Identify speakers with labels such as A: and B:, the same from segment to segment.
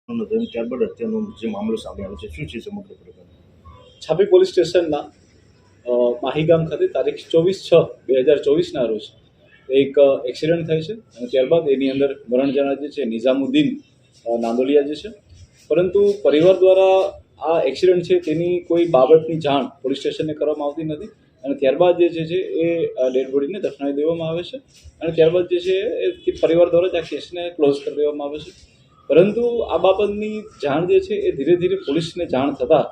A: ત્યારબાદ હત્યાનો જે મામલો સામે આવ્યો છે, શું છે સમગ્ર પ્રકરણ?
B: છાપી પોલીસ સ્ટેશનના માહીગામ ખાતે તારીખ 24/6/2024ના રોજ એક એક્સિડન્ટ થાય છે અને ત્યારબાદ એની અંદર મરણ જનાર જે છે નિઝામુદ્દીન નાંદોલિયા જે છે, પરંતુ પરિવાર દ્વારા આ એક્સિડન્ટ છે તેની કોઈ બાબતની જાણ પોલીસ સ્ટેશનને કરવામાં આવતી નથી અને ત્યારબાદ જે છે એ ડેડ બોડીને દફનાવી દેવામાં આવે છે અને ત્યારબાદ જે છે એ પરિવાર દ્વારા જ આ કેસને ક્લોઝ કરી દેવામાં આવે છે. પરંતુ આ બાબતની જાણ જે છે એ ધીરે ધીરે પોલીસને જાણ થતાં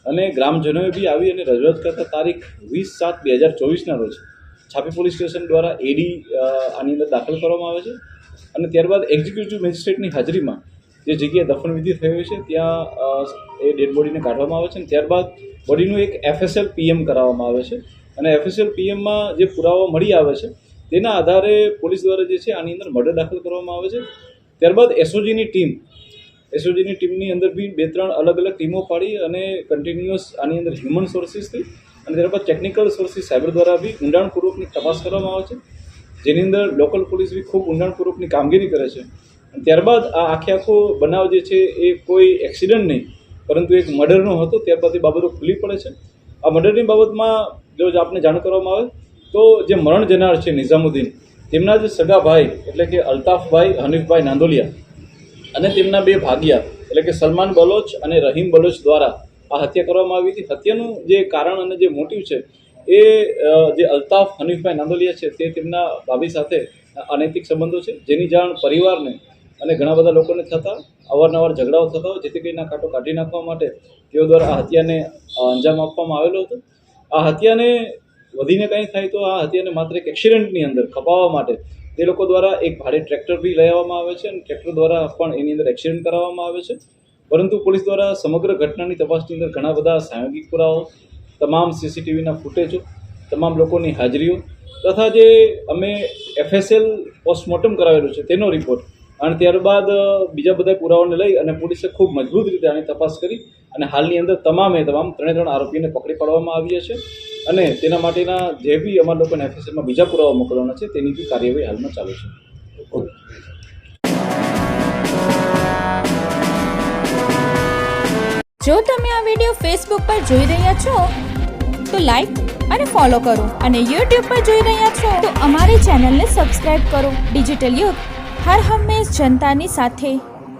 B: અને ગ્રામજનોએ બી આવી અને રજૂઆત કરતા તારીખ 20/7/2024ના રોજ છાપી પોલીસ સ્ટેશન દ્વારા એડી આની અંદર દાખલ કરવામાં આવે છે અને ત્યારબાદ એક્ઝિક્યુટિવ મેજિસ્ટ્રેટની હાજરીમાં જે જગ્યાએ દફનવિધિ થઈ હોય છે ત્યાં એ ડેડ બોડીને કાઢવામાં આવે છે અને ત્યારબાદ બોડીનું એક FSL PM કરાવવામાં આવે છે અને FSL PMમાં જે પુરાવા મળી આવે છે તેના આધારે પોલીસ દ્વારા જે છે આની અંદર મર્ડર દાખલ કરવામાં આવે છે. ત્યારબાદ SOGની ટીમની અંદર બી 2-3 અલગ અલગ ટીમો પાડી અને કન્ટિન્યુઅસ આની અંદર હ્યુમન સોર્સિસથી અને ત્યારબાદ ટેકનિકલ સોર્સિસ સાયબર દ્વારા બી ઊંડાણપૂર્વકની તપાસ કરવામાં આવે છે, જેની અંદર લોકલ પોલીસ બી ખૂબ ઊંડાણપૂર્વકની કામગીરી કરે છે. અને ત્યારબાદ આ આખો બનાવ જે છે એ કોઈ એક્સિડન્ટ નહીં પરંતુ એક મર્ડરનો હતો. ત્યારબાદ એ બાબતો ખુલ્લી પડે છે. આ મર્ડરની બાબતમાં જો આપને જાણ કરવામાં આવે તો જે મરણ જનાર છે નિઝામુદ્દીન, તેમના જે સગા ભાઈ એટલે કે અલ્તાફભાઈ હનીફભાઈ નાંદોલિયા અને તેમના 2 ભાગિયા એટલે કે સલમાન બલોચ અને રહીમ બલોચ દ્વારા આ હત્યા કરવામાં આવી હતી. હત્યાનું જે કારણ અને જે મોટિવ છે એ જે અલ્તાફ હનીફભાઈ નાંદોલિયા છે તે તેમના ભાભી સાથે અનૈતિક સંબંધો છે, જેની જાણ પરિવારને અને ઘણા બધા લોકોને થતાં અવારનવાર ઝઘડાઓ થતા હોય, જેથી કરીને કાંટો કાઢી નાખવા માટે તેઓ દ્વારા આ હત્યાને અંજામ આપવામાં આવેલો હતો. આ હત્યાને વધીને કંઈ થાય તો આ હત્યાને માત્ર એક એક્સિડન્ટની અંદર ખપાવવા માટે તે લોકો દ્વારા એક ભારે ટ્રેક્ટર બી લઈ આવવામાં આવે છે અને ટ્રેક્ટર દ્વારા પણ એની અંદર એક્સિડન્ટ કરાવવામાં આવે છે. પરંતુ પોલીસ દ્વારા સમગ્ર ઘટનાની તપાસની અંદર ઘણા બધા સાંયોગિક પુરાવાઓ, તમામ CCTVના ફૂટેજો, તમામ લોકોની હાજરીઓ તથા જે અમે FSL પોસ્ટમોર્ટમ કરાવેલું છે તેનો રિપોર્ટ અને ત્યારબાદ બીજા બધા પુરાવાઓને લઈ અને પોલીસે ખૂબ મજબૂત રીતે આની તપાસ કરી અને હાલની અંદર તમામ 3 આરોપીને પકડી પાડવામાં આવ્યા છે અને તેના માટેના જે બી અમારા લોકોને FSLમાં બીજા પુરાવા મોકલવાના છે તેની બી કાર્યવાહી હાલમાં ચાલુ છે.
C: જો તમે આ વિડીયો ફેસબુક પર જોઈ રહ્યા છો તો લાઈક અને ફોલો કરો અને યુટ્યુબ પર જોઈ રહ્યા છો તો અમારી ચેનલને સબસ્ક્રાઇબ કરો. ડિજિટલ યુગ હર હંમેશ જનતાની સાથે.